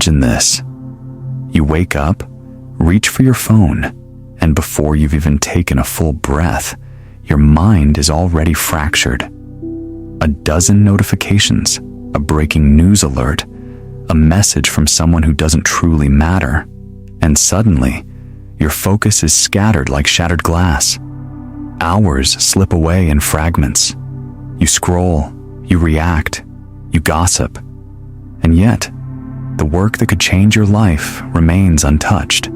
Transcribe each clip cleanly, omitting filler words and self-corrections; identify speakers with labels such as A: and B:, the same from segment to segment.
A: Imagine this. You wake up, reach for your phone, and before you've even taken a full breath, your mind is already fractured. A dozen notifications, a breaking news alert, a message from someone who doesn't truly matter, and suddenly, your focus is scattered like shattered glass. Hours slip away in fragments. You scroll, you react, you gossip, and yet, the work that could change your life remains untouched.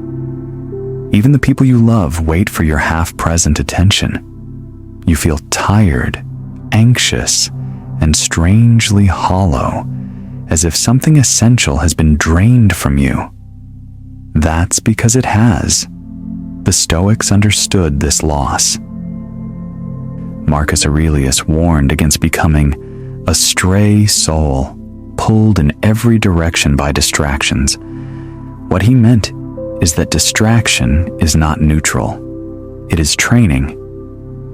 A: Even the people you love wait for your half-present attention. You feel tired, anxious, and strangely hollow, as if something essential has been drained from you. That's because it has. The Stoics understood this loss. Marcus Aurelius warned against becoming a stray soul, pulled in every direction by distractions. What he meant is that distraction is not neutral. It is training.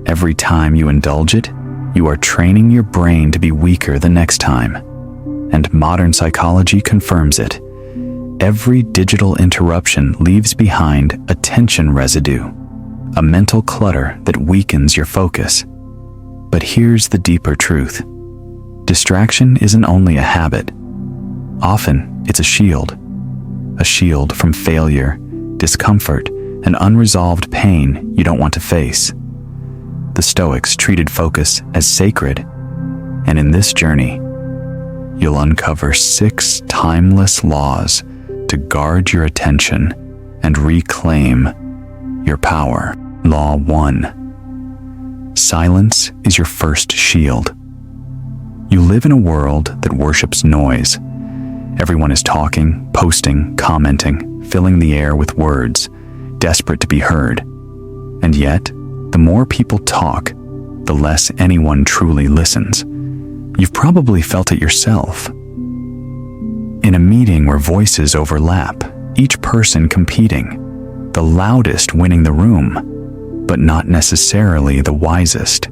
A: Every time you indulge it, you are training your brain to be weaker the next time. And modern psychology confirms it. Every digital interruption leaves behind attention residue, a mental clutter that weakens your focus. But here's the deeper truth. Distraction isn't only a habit. Often, it's a shield from failure, discomfort, and unresolved pain you don't want to face. The Stoics treated focus as sacred, and in this journey, you'll uncover 6 timeless laws to guard your attention and reclaim your power. Law 1. Silence is your first shield. You live in a world that worships noise. Everyone is talking, posting, commenting, filling the air with words, desperate to be heard. And yet, the more people talk, the less anyone truly listens. You've probably felt it yourself. In a meeting where voices overlap, each person competing, the loudest winning the room, but not necessarily the wisest.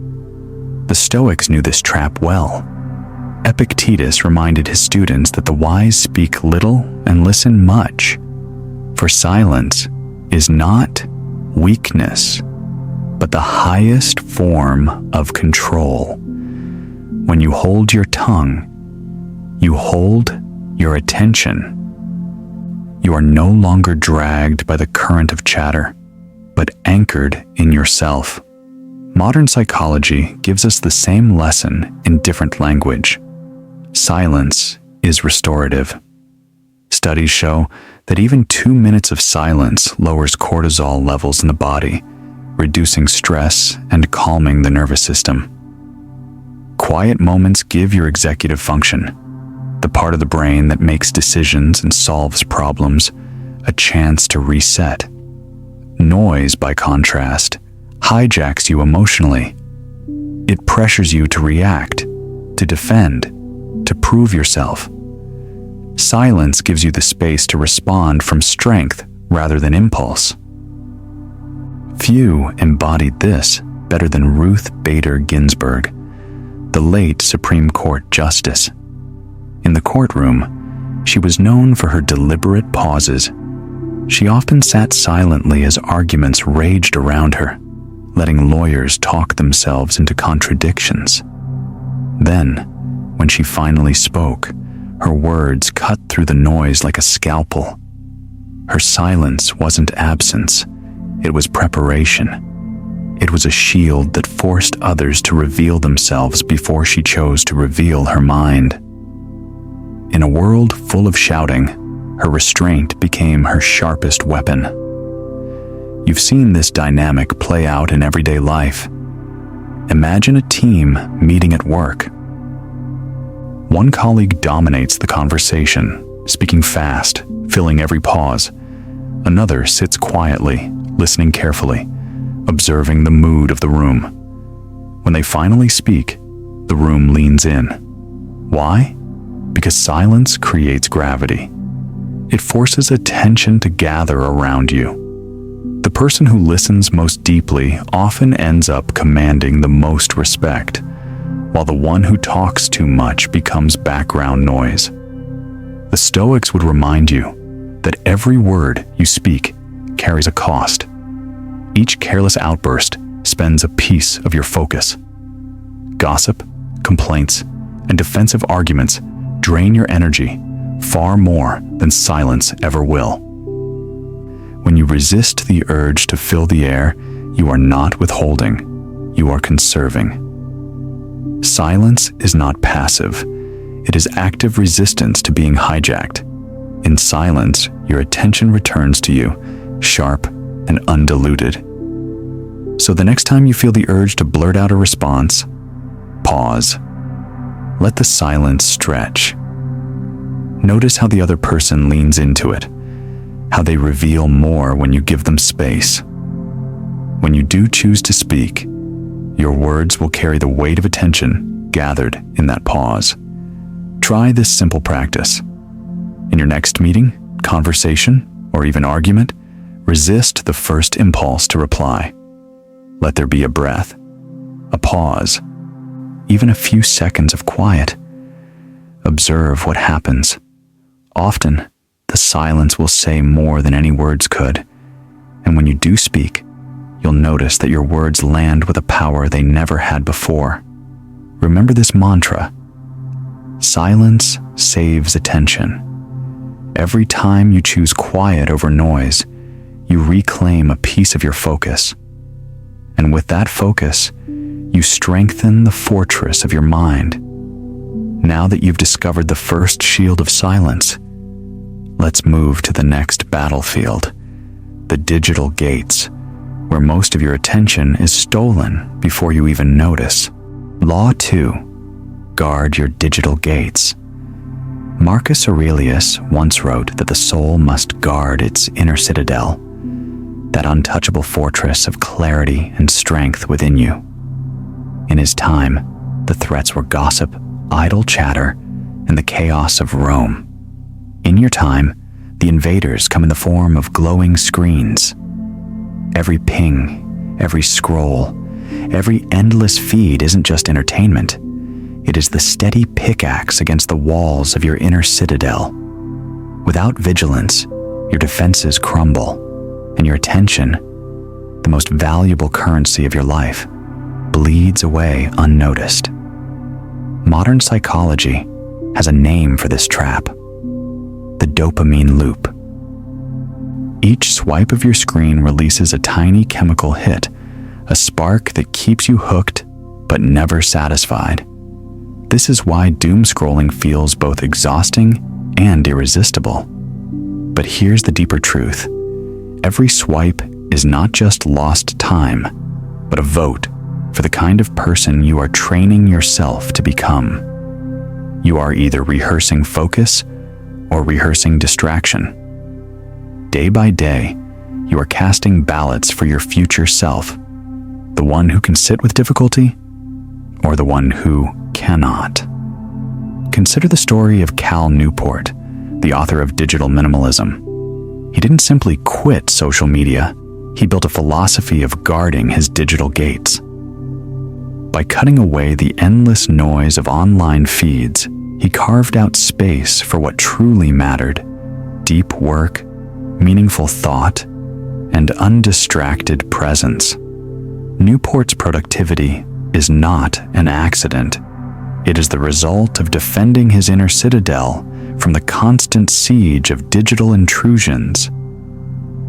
A: The Stoics knew this trap well. Epictetus reminded his students that the wise speak little and listen much, for silence is not weakness, but the highest form of control. When you hold your tongue, you hold your attention. You are no longer dragged by the current of chatter, but anchored in yourself. Modern psychology gives us the same lesson in different language. Silence is restorative. Studies show that even 2 minutes of silence lowers cortisol levels in the body, reducing stress and calming the nervous system. Quiet moments give your executive function, the part of the brain that makes decisions and solves problems, a chance to reset. Noise, by contrast, hijacks you emotionally. It pressures you to react, to defend, to prove yourself. Silence gives you the space to respond from strength rather than impulse. Few embodied this better than Ruth Bader Ginsburg, the late Supreme Court Justice. In the courtroom, she was known for her deliberate pauses. She often sat silently as arguments raged around her, letting lawyers talk themselves into contradictions. Then, when she finally spoke, her words cut through the noise like a scalpel. Her silence wasn't absence, it was preparation. It was a shield that forced others to reveal themselves before she chose to reveal her mind. In a world full of shouting, her restraint became her sharpest weapon. You've seen this dynamic play out in everyday life. Imagine a team meeting at work. One colleague dominates the conversation, speaking fast, filling every pause. Another sits quietly, listening carefully, observing the mood of the room. When they finally speak, the room leans in. Why? Because silence creates gravity. It forces attention to gather around you. The person who listens most deeply often ends up commanding the most respect, while the one who talks too much becomes background noise. The Stoics would remind you that every word you speak carries a cost. Each careless outburst spends a piece of your focus. Gossip, complaints, and defensive arguments drain your energy far more than silence ever will. When you resist the urge to fill the air, you are not withholding, you are conserving. Silence is not passive. It is active resistance to being hijacked. In silence, your attention returns to you, sharp and undiluted. So the next time you feel the urge to blurt out a response, pause. Let the silence stretch. Notice how the other person leans into it, how they reveal more when you give them space. When you do choose to speak, your words will carry the weight of attention gathered in that pause. Try this simple practice. In your next meeting, conversation, or even argument, resist the first impulse to reply. Let there be a breath, a pause, even a few seconds of quiet. Observe what happens. Often, the silence will say more than any words could, and when you do speak, you'll notice that your words land with a power they never had before. Remember this mantra: silence saves attention. Every time you choose quiet over noise, you reclaim a piece of your focus. And with that focus, you strengthen the fortress of your mind. Now that you've discovered the first shield of silence, let's move to the next battlefield, the digital gates, where most of your attention is stolen before you even notice. Law 2. Guard your digital gates. Marcus Aurelius once wrote that the soul must guard its inner citadel, that untouchable fortress of clarity and strength within you. In his time, the threats were gossip, idle chatter, and the chaos of Rome. In your time, the invaders come in the form of glowing screens. Every ping, every scroll, every endless feed isn't just entertainment. It is the steady pickaxe against the walls of your inner citadel. Without vigilance, your defenses crumble, and your attention, the most valuable currency of your life, bleeds away unnoticed. Modern psychology has a name for this trap: the dopamine loop. Each swipe of your screen releases a tiny chemical hit, a spark that keeps you hooked but never satisfied. This is why doom scrolling feels both exhausting and irresistible. But here's the deeper truth. Every swipe is not just lost time, but a vote for the kind of person you are training yourself to become. You are either rehearsing focus or rehearsing distraction. Day by day, you are casting ballots for your future self, the one who can sit with difficulty or the one who cannot. Consider the story of Cal Newport, the author of Digital Minimalism. He didn't simply quit social media, he built a philosophy of guarding his digital gates. By cutting away the endless noise of online feeds, he carved out space for what truly mattered: deep work, meaningful thought, and undistracted presence. Newport's productivity is not an accident. It is the result of defending his inner citadel from the constant siege of digital intrusions.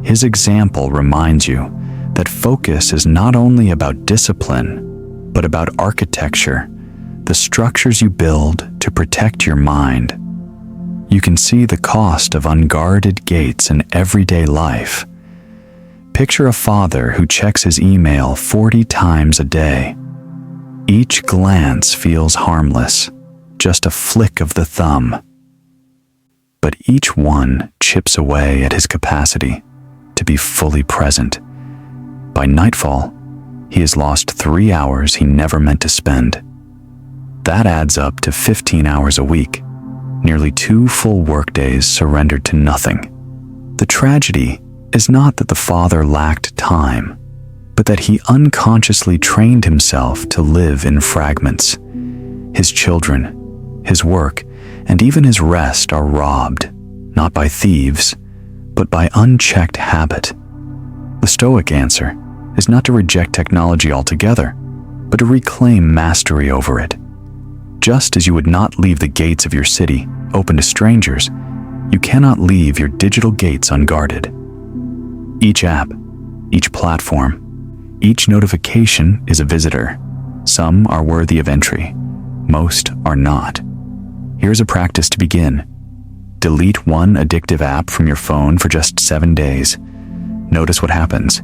A: His example reminds you that focus is not only about discipline, but about architecture, the structures you build to protect your mind. You can see the cost of unguarded gates in everyday life. Picture a father who checks his email 40 times a day. Each glance feels harmless, just a flick of the thumb. But each one chips away at his capacity to be fully present. By nightfall, he has lost 3 hours he never meant to spend. That adds up to 15 hours a week, nearly 2 full workdays surrendered to nothing. The tragedy is not that the father lacked time, but that he unconsciously trained himself to live in fragments. His children, his work, and even his rest are robbed, not by thieves, but by unchecked habit. The Stoic answer is not to reject technology altogether, but to reclaim mastery over it. Just as you would not leave the gates of your city open to strangers, you cannot leave your digital gates unguarded. Each app, each platform, each notification is a visitor. Some are worthy of entry, most are not. Here's a practice to begin. Delete one addictive app from your phone for just 7 days. Notice what happens.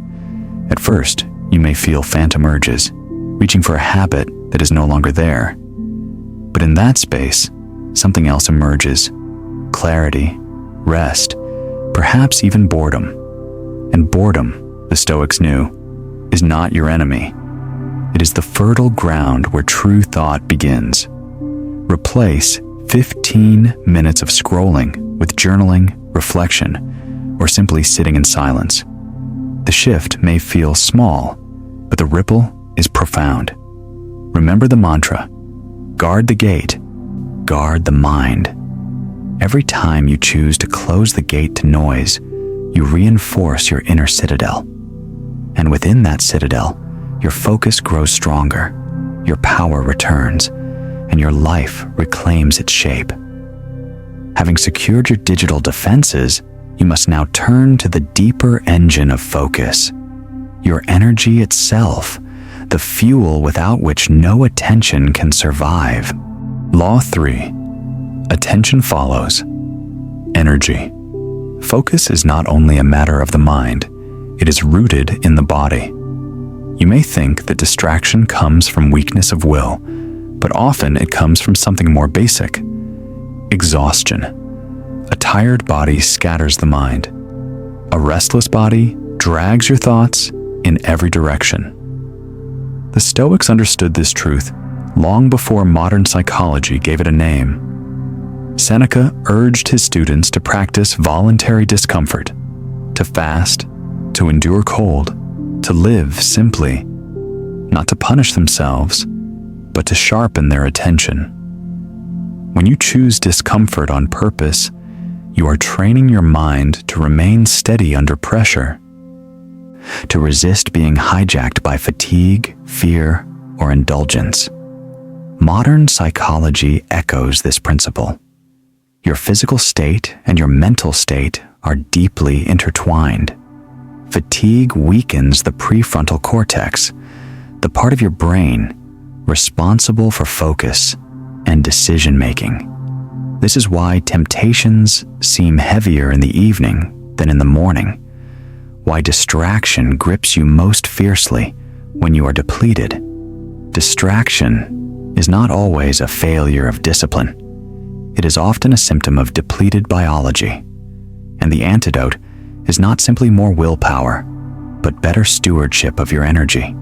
A: At first, you may feel phantom urges, reaching for a habit that is no longer there. But in that space, something else emerges. Clarity, rest, perhaps even boredom. And boredom, the Stoics knew, is not your enemy. It is the fertile ground where true thought begins. Replace 15 minutes of scrolling with journaling, reflection, or simply sitting in silence. The shift may feel small, but the ripple is profound. Remember the mantra: guard the gate, guard the mind. Every time you choose to close the gate to noise, you reinforce your inner citadel. And within that citadel, your focus grows stronger, your power returns, and your life reclaims its shape. Having secured your digital defenses, you must now turn to the deeper engine of focus, your energy itself, the fuel without which no attention can survive. Law 3. Attention follows energy. Focus is not only a matter of the mind, it is rooted in the body. You may think that distraction comes from weakness of will, but often it comes from something more basic: exhaustion. A tired body scatters the mind. A restless body drags your thoughts in every direction. The Stoics understood this truth long before modern psychology gave it a name. Seneca urged his students to practice voluntary discomfort, to fast, to endure cold, to live simply, not to punish themselves, but to sharpen their attention. When you choose discomfort on purpose, you are training your mind to remain steady under pressure, to resist being hijacked by fatigue, fear, or indulgence. Modern psychology echoes this principle. Your physical state and your mental state are deeply intertwined. Fatigue weakens the prefrontal cortex, the part of your brain responsible for focus and decision-making. This is why temptations seem heavier in the evening than in the morning, why distraction grips you most fiercely when you are depleted. Distraction is not always a failure of discipline. It is often a symptom of depleted biology, and the antidote is not simply more willpower, but better stewardship of your energy.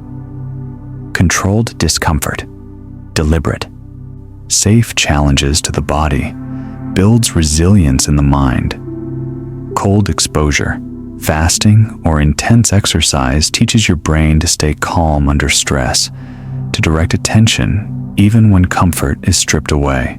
A: Controlled discomfort, deliberate, safe challenges to the body, builds resilience in the mind. Cold exposure, fasting, or intense exercise teaches your brain to stay calm under stress, to direct attention even when comfort is stripped away.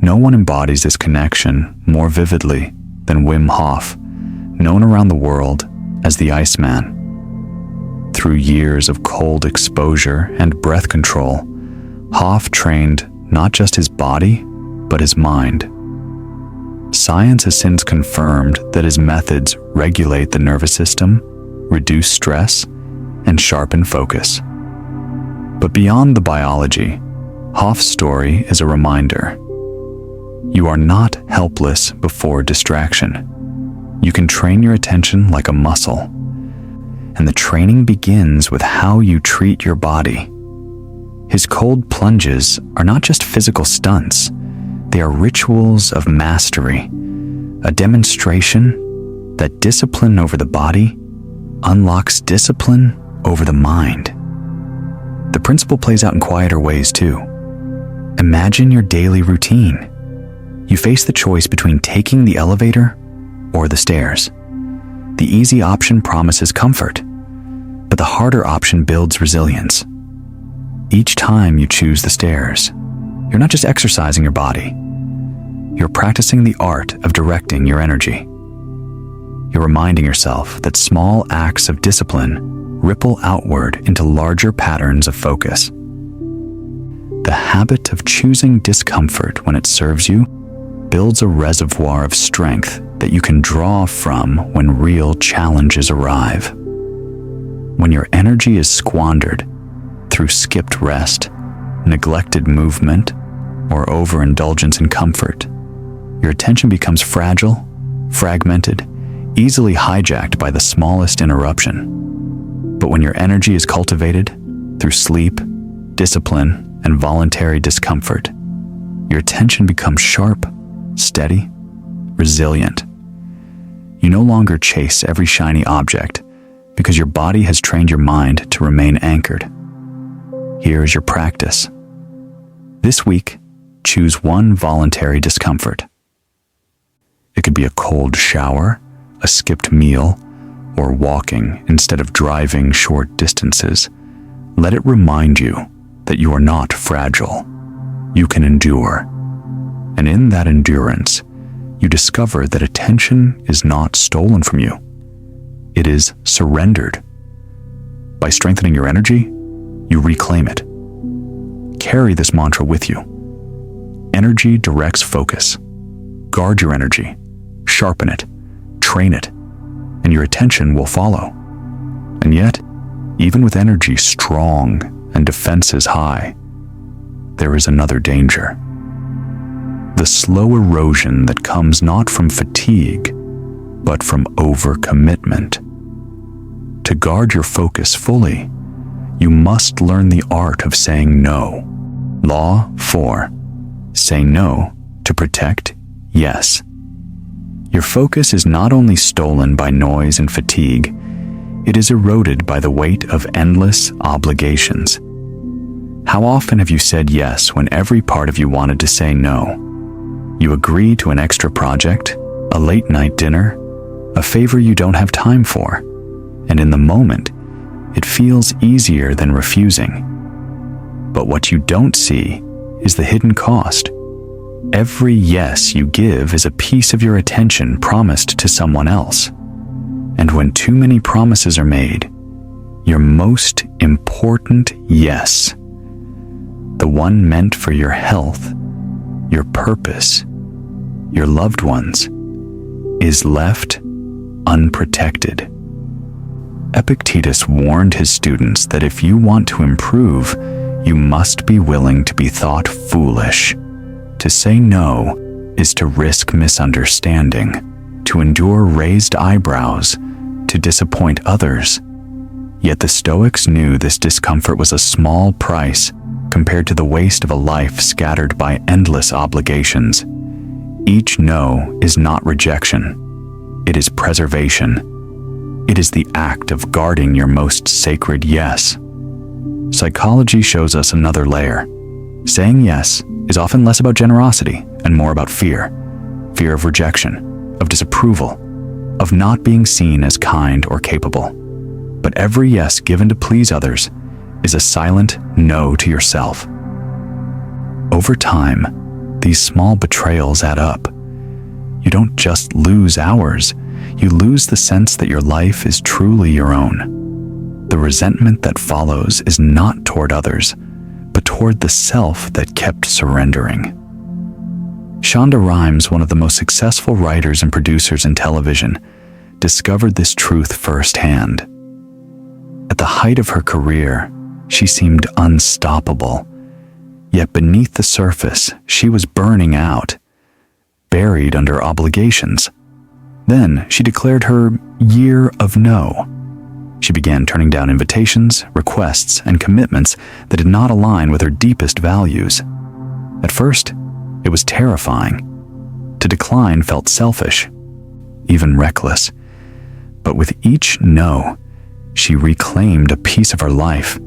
A: No one embodies this connection more vividly than Wim Hof, known around the world as the Iceman. Through years of cold exposure and breath control, Hof trained not just his body, but his mind. Science has since confirmed that his methods regulate the nervous system, reduce stress, and sharpen focus. But beyond the biology, Hof's story is a reminder. You are not helpless before distraction. You can train your attention like a muscle, and the training begins with how you treat your body. His cold plunges are not just physical stunts, they are rituals of mastery, a demonstration that discipline over the body unlocks discipline over the mind. The principle plays out in quieter ways too. Imagine your daily routine. You face the choice between taking the elevator or the stairs. The easy option promises comfort, but the harder option builds resilience. Each time you choose the stairs, you're not just exercising your body, you're practicing the art of directing your energy. You're reminding yourself that small acts of discipline ripple outward into larger patterns of focus. The habit of choosing discomfort when it serves you builds a reservoir of strength that you can draw from when real challenges arrive. When your energy is squandered through skipped rest, neglected movement, or overindulgence in comfort, your attention becomes fragile, fragmented, easily hijacked by the smallest interruption. But when your energy is cultivated through sleep, discipline, and voluntary discomfort, your attention becomes sharp, steady, resilient. You no longer chase every shiny object because your body has trained your mind to remain anchored. Here is your practice. This week, choose one voluntary discomfort. It could be a cold shower, a skipped meal, or walking instead of driving short distances. Let it remind you that you are not fragile. You can endure. And in that endurance, you discover that attention is not stolen from you. It is surrendered. By strengthening your energy, you reclaim it. Carry this mantra with you. Energy directs focus. Guard your energy, sharpen it, train it, and your attention will follow. And yet, even with energy strong and defenses high, there is another danger. The slow erosion that comes not from fatigue, but from overcommitment. To guard your focus fully, you must learn the art of saying no. Law 4. Say no to protect yes. Your focus is not only stolen by noise and fatigue, it is eroded by the weight of endless obligations. How often have you said yes when every part of you wanted to say no? You agree to an extra project, a late night dinner, a favor you don't have time for, and in the moment, it feels easier than refusing. But what you don't see is the hidden cost. Every yes you give is a piece of your attention promised to someone else. And when too many promises are made, your most important yes, the one meant for your health, your purpose, your loved ones, is left unprotected. Epictetus warned his students that if you want to improve, you must be willing to be thought foolish. To say no is to risk misunderstanding, to endure raised eyebrows, to disappoint others. Yet the Stoics knew this discomfort was a small price compared to the waste of a life scattered by endless obligations. Each no is not rejection. It is preservation. It is the act of guarding your most sacred yes. Psychology shows us another layer. Saying yes is often less about generosity and more about fear. Fear of rejection, of disapproval, of not being seen as kind or capable. But every yes given to please others is a silent no to yourself. Over time, these small betrayals add up. You don't just lose hours, you lose the sense that your life is truly your own. The resentment that follows is not toward others, but toward the self that kept surrendering. Shonda Rhimes, one of the most successful writers and producers in television, discovered this truth firsthand. At the height of her career, she seemed unstoppable. Yet beneath the surface, she was burning out, buried under obligations. Then she declared her year of no. She began turning down invitations, requests, and commitments that did not align with her deepest values. At first, it was terrifying. To decline felt selfish, even reckless. But with each no, she reclaimed a piece of her life.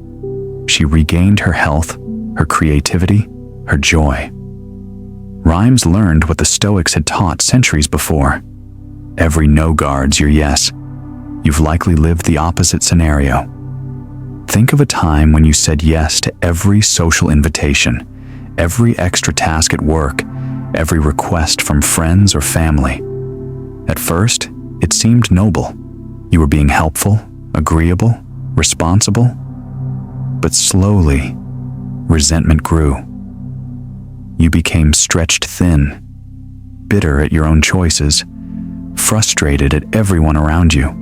A: She regained her health, her creativity, her joy. Rhimes learned what the Stoics had taught centuries before. Every no guards your yes. You've likely lived the opposite scenario. Think of a time when you said yes to every social invitation, every extra task at work, every request from friends or family. At first, it seemed noble. You were being helpful, agreeable, responsible. But slowly, resentment grew. You became stretched thin, bitter at your own choices, frustrated at everyone around you.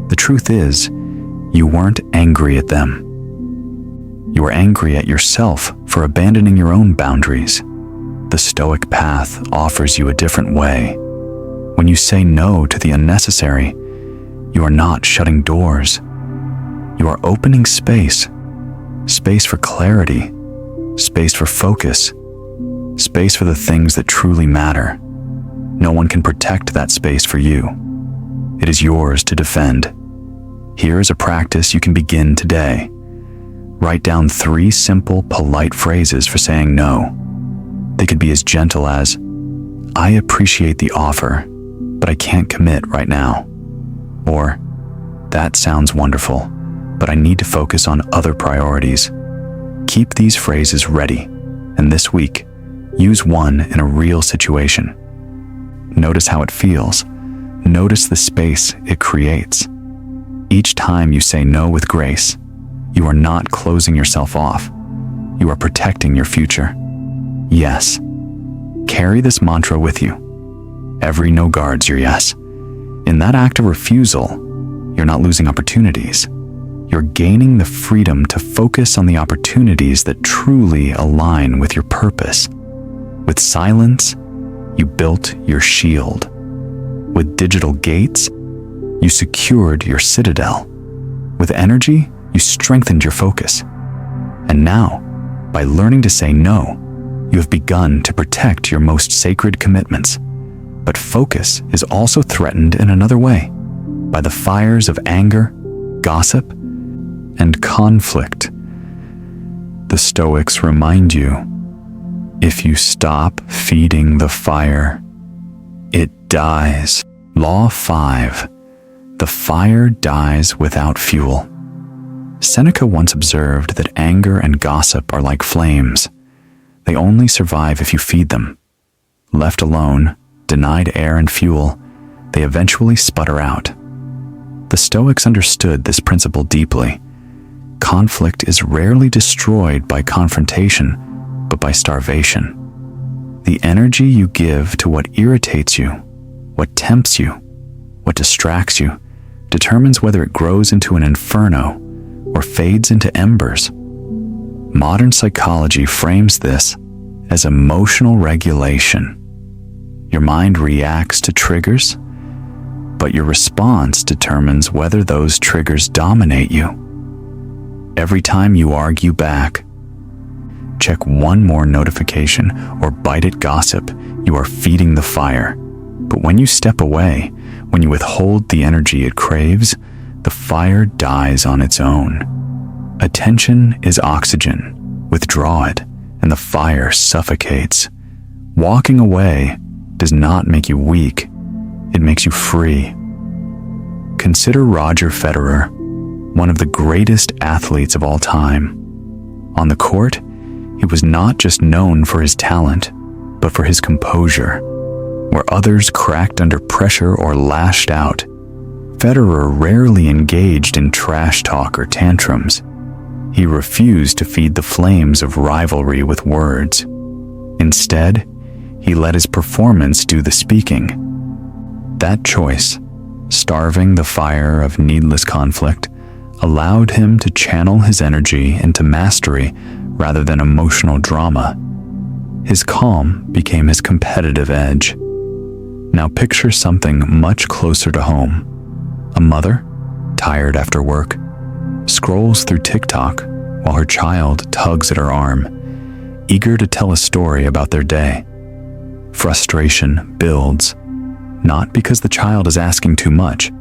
A: The truth is, you weren't angry at them. You were angry at yourself for abandoning your own boundaries. The Stoic path offers you a different way. When you say no to the unnecessary, you are not shutting doors. You are opening space for clarity, space for focus, space for the things that truly matter. No one can protect that space for you. It is yours to defend. Here is a practice you can begin today. Write down 3 simple, polite phrases for saying no. They could be as gentle as, "I appreciate the offer, but I can't commit right now." Or, "That sounds wonderful, but I need to focus on other priorities." Keep these phrases ready, and this week, use one in a real situation. Notice how it feels. Notice the space it creates. Each time you say no with grace, you are not closing yourself off. You are protecting your future. Yes. Carry this mantra with you. Every no guards your yes. In that act of refusal, you're not losing opportunities. You're gaining the freedom to focus on the opportunities that truly align with your purpose. With silence, you built your shield. With digital gates, you secured your citadel. With energy, you strengthened your focus. And now, by learning to say no, you have begun to protect your most sacred commitments. But focus is also threatened in another way, by the fires of anger, gossip, and conflict. The Stoics remind you, if you stop feeding the fire, it dies. Law 5. The fire dies without fuel. Seneca once observed that anger and gossip are like flames. They only survive if you feed them. Left alone, denied air and fuel, they eventually sputter out. The Stoics understood this principle deeply. Conflict is rarely destroyed by confrontation, but by starvation. The energy you give to what irritates you, what tempts you, what distracts you, determines whether it grows into an inferno or fades into embers. Modern psychology frames this as emotional regulation. Your mind reacts to triggers, but your response determines whether those triggers dominate you. Every time you argue back, check one more notification, or bite at gossip, you are feeding the fire. But when you step away, when you withhold the energy it craves, the fire dies on its own. Attention is oxygen. Withdraw it, and the fire suffocates. Walking away does not make you weak. It makes you free. Consider Roger Federer, one of the greatest athletes of all time. On the court, he was not just known for his talent, but for his composure. Where others cracked under pressure or lashed out, Federer rarely engaged in trash talk or tantrums. He refused to feed the flames of rivalry with words. Instead, he let his performance do the speaking. That choice, starving the fire of needless conflict, allowed him to channel his energy into mastery rather than emotional drama. His calm became his competitive edge. Now picture something much closer to home. A mother, tired after work, scrolls through TikTok while her child tugs at her arm, eager to tell a story about their day. Frustration builds, not because the child is asking too much,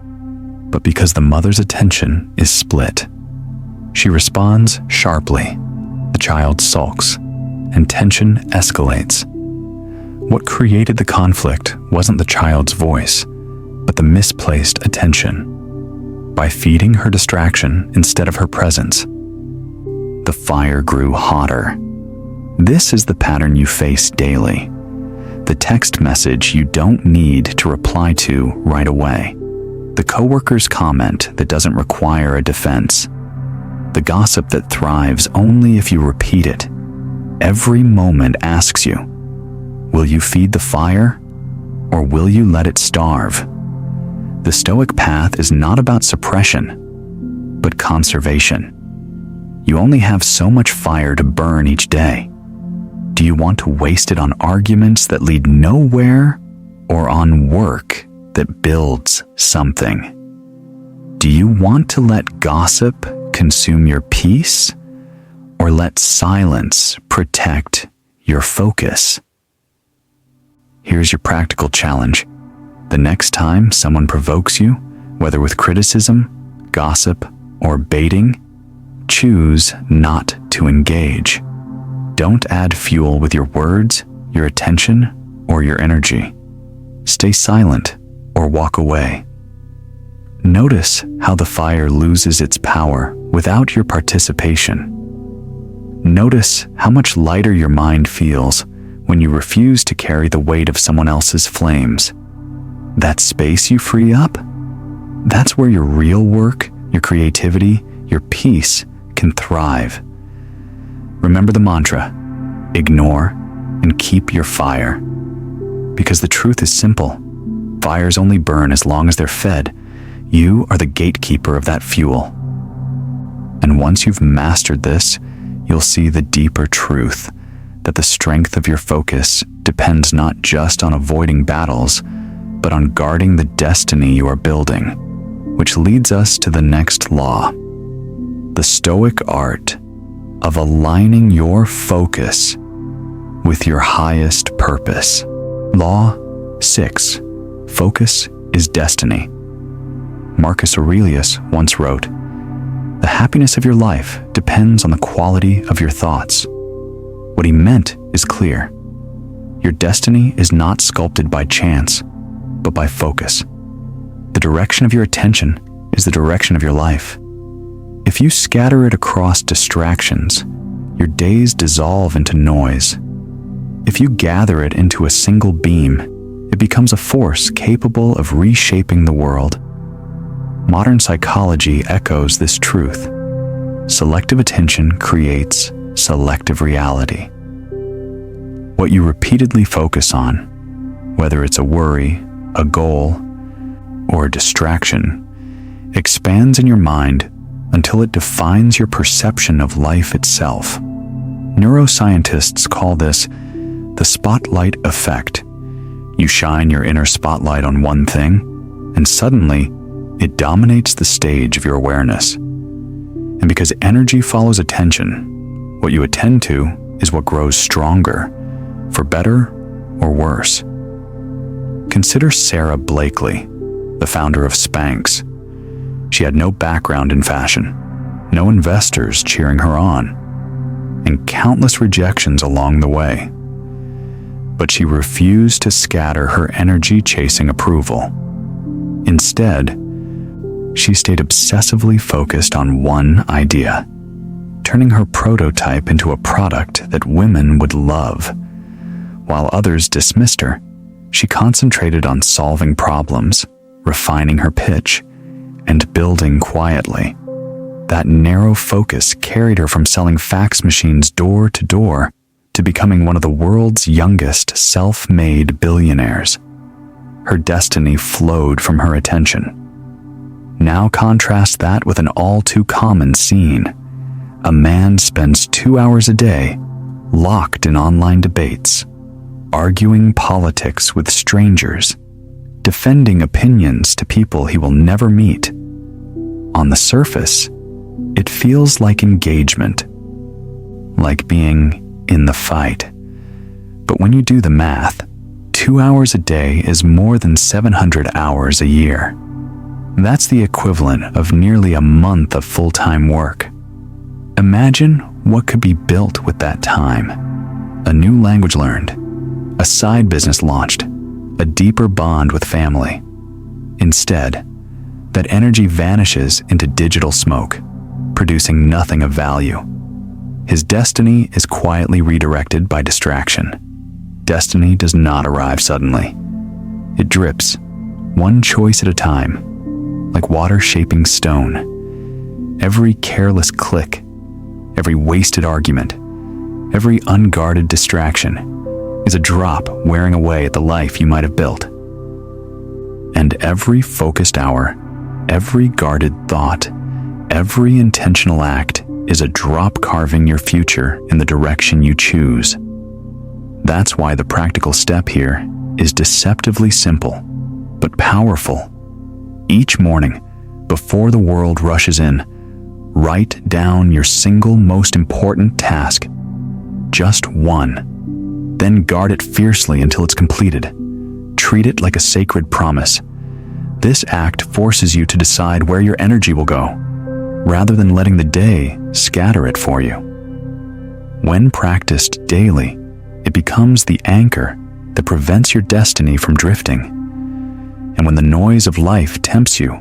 A: but because the mother's attention is split. She responds sharply. The child sulks, and tension escalates. What created the conflict wasn't the child's voice, but the misplaced attention. By feeding her distraction instead of her presence, the fire grew hotter. This is the pattern you face daily. The text message you don't need to reply to right away. The coworker's comment that doesn't require a defense. The gossip that thrives only if you repeat it. Every moment asks you, will you feed the fire or will you let it starve? The Stoic path is not about suppression, but conservation. You only have so much fire to burn each day. Do you want to waste it on arguments that lead nowhere or on work that builds something? Do you want to let gossip consume your peace or let silence protect your focus? Here's your practical challenge. The next time someone provokes you, whether with criticism, gossip, or baiting, choose not to engage. Don't add fuel with your words, your attention, or your energy. Stay silent or walk away. Notice how the fire loses its power without your participation. Notice how much lighter your mind feels when you refuse to carry the weight of someone else's flames. That space you free up, that's where your real work, your creativity, your peace can thrive. Remember the mantra, ignore and keep your fire. Because the truth is simple. Fires only burn as long as they're fed. You are the gatekeeper of that fuel. And once you've mastered this, you'll see the deeper truth that the strength of your focus depends not just on avoiding battles, but on guarding the destiny you are building, which leads us to the next law, the Stoic art of aligning your focus with your highest purpose. Law 6. Focus is destiny. Marcus Aurelius once wrote, "The happiness of your life depends on the quality of your thoughts." What he meant is clear. Your destiny is not sculpted by chance, but by focus. The direction of your attention is the direction of your life. If you scatter it across distractions, your days dissolve into noise. If you gather it into a single beam, it becomes a force capable of reshaping the world. Modern psychology echoes this truth. Selective attention creates selective reality. What you repeatedly focus on, whether it's a worry, a goal, or a distraction, expands in your mind until it defines your perception of life itself. Neuroscientists call this the spotlight effect. You shine your inner spotlight on one thing, and suddenly it dominates the stage of your awareness. And because energy follows attention, what you attend to is what grows stronger, for better or worse. Consider Sarah Blakely, the founder of Spanx. She had no background in fashion, no investors cheering her on, and countless rejections along the way. But she refused to scatter her energy chasing approval. Instead, she stayed obsessively focused on one idea, turning her prototype into a product that women would love. While others dismissed her, she concentrated on solving problems, refining her pitch, and building quietly. That narrow focus carried her from selling fax machines door to door to becoming one of the world's youngest self-made billionaires. Her destiny flowed from her attention. Now contrast that with an all-too-common scene. A man spends 2 hours a day locked in online debates, arguing politics with strangers, defending opinions to people he will never meet. On the surface, it feels like engagement, like being in the fight. But when you do the math, 2 hours a day is more than 700 hours a year. That's the equivalent of nearly a month of full-time work. Imagine what could be built with that time. A new language learned, a side business launched, a deeper bond with family. Instead, that energy vanishes into digital smoke, producing nothing of value. His destiny is quietly redirected by distraction. Destiny does not arrive suddenly. It drips, one choice at a time, like water shaping stone. Every careless click, every wasted argument, every unguarded distraction is a drop wearing away at the life you might have built. And every focused hour, every guarded thought, every intentional act is a drop carving your future in the direction you choose. That's why the practical step here is deceptively simple, but powerful. Each morning, before the world rushes in, write down your single most important task, just one. Then guard it fiercely until it's completed. Treat it like a sacred promise. This act forces you to decide where your energy will go, rather than letting the day scatter it for you. When practiced daily, it becomes the anchor that prevents your destiny from drifting. And when the noise of life tempts you,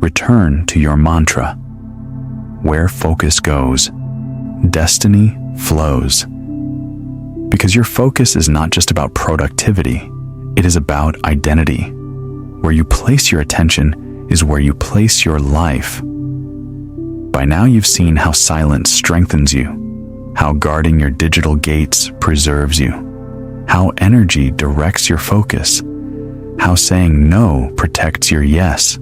A: return to your mantra. Where focus goes, destiny flows. Because your focus is not just about productivity, it is about identity. Where you place your attention is where you place your life. By now you've seen how silence strengthens you, how guarding your digital gates preserves you, how energy directs your focus, how saying no protects your yes,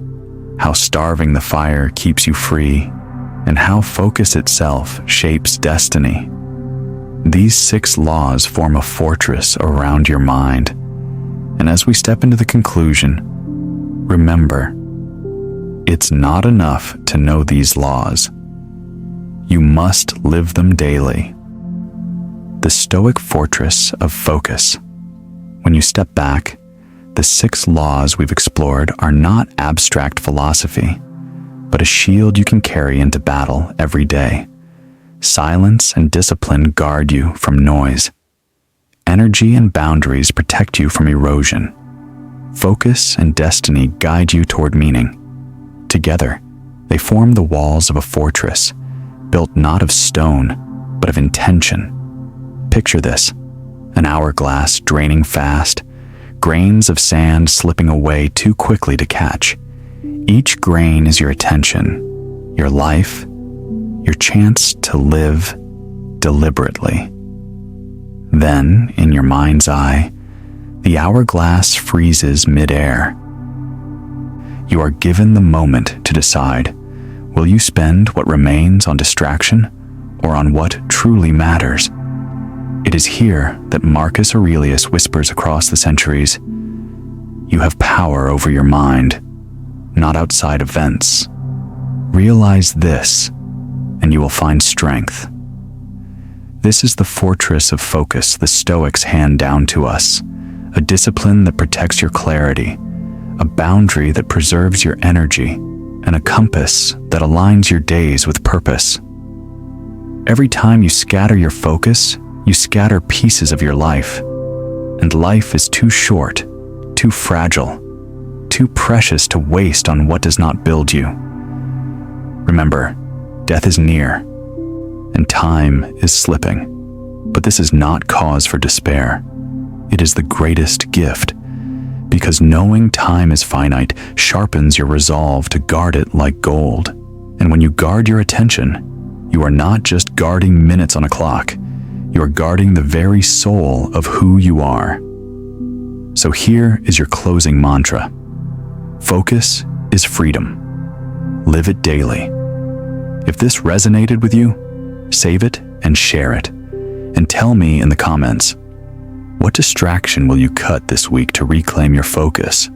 A: how starving the fire keeps you free, and how focus itself shapes destiny. These 6 laws form a fortress around your mind. And as we step into the conclusion, remember, it's not enough to know these laws. You must live them daily. The Stoic fortress of focus. When you step back, the 6 laws we've explored are not abstract philosophy, but a shield you can carry into battle every day. Silence and discipline guard you from noise. Energy and boundaries protect you from erosion. Focus and destiny guide you toward meaning. Together, they form the walls of a fortress, built not of stone, but of intention. Picture this: an hourglass draining fast, grains of sand slipping away too quickly to catch. Each grain is your attention, your life, your chance to live deliberately. Then, in your mind's eye, the hourglass freezes mid-air. You are given the moment to decide, will you spend what remains on distraction or on what truly matters? It is here that Marcus Aurelius whispers across the centuries, you have power over your mind, not outside events. Realize this, and you will find strength. This is the fortress of focus the Stoics hand down to us, a discipline that protects your clarity, a boundary that preserves your energy, and a compass that aligns your days with purpose. Every time you scatter your focus, you scatter pieces of your life, and life is too short, too fragile, too precious to waste on what does not build you. Remember, death is near, and time is slipping, but this is not cause for despair. It is the greatest gift, because knowing time is finite sharpens your resolve to guard it like gold. And when you guard your attention, you are not just guarding minutes on a clock, you are guarding the very soul of who you are. So here is your closing mantra. Focus is freedom. Live it daily. If this resonated with you, save it and share it. And tell me in the comments, what distraction will you cut this week to reclaim your focus?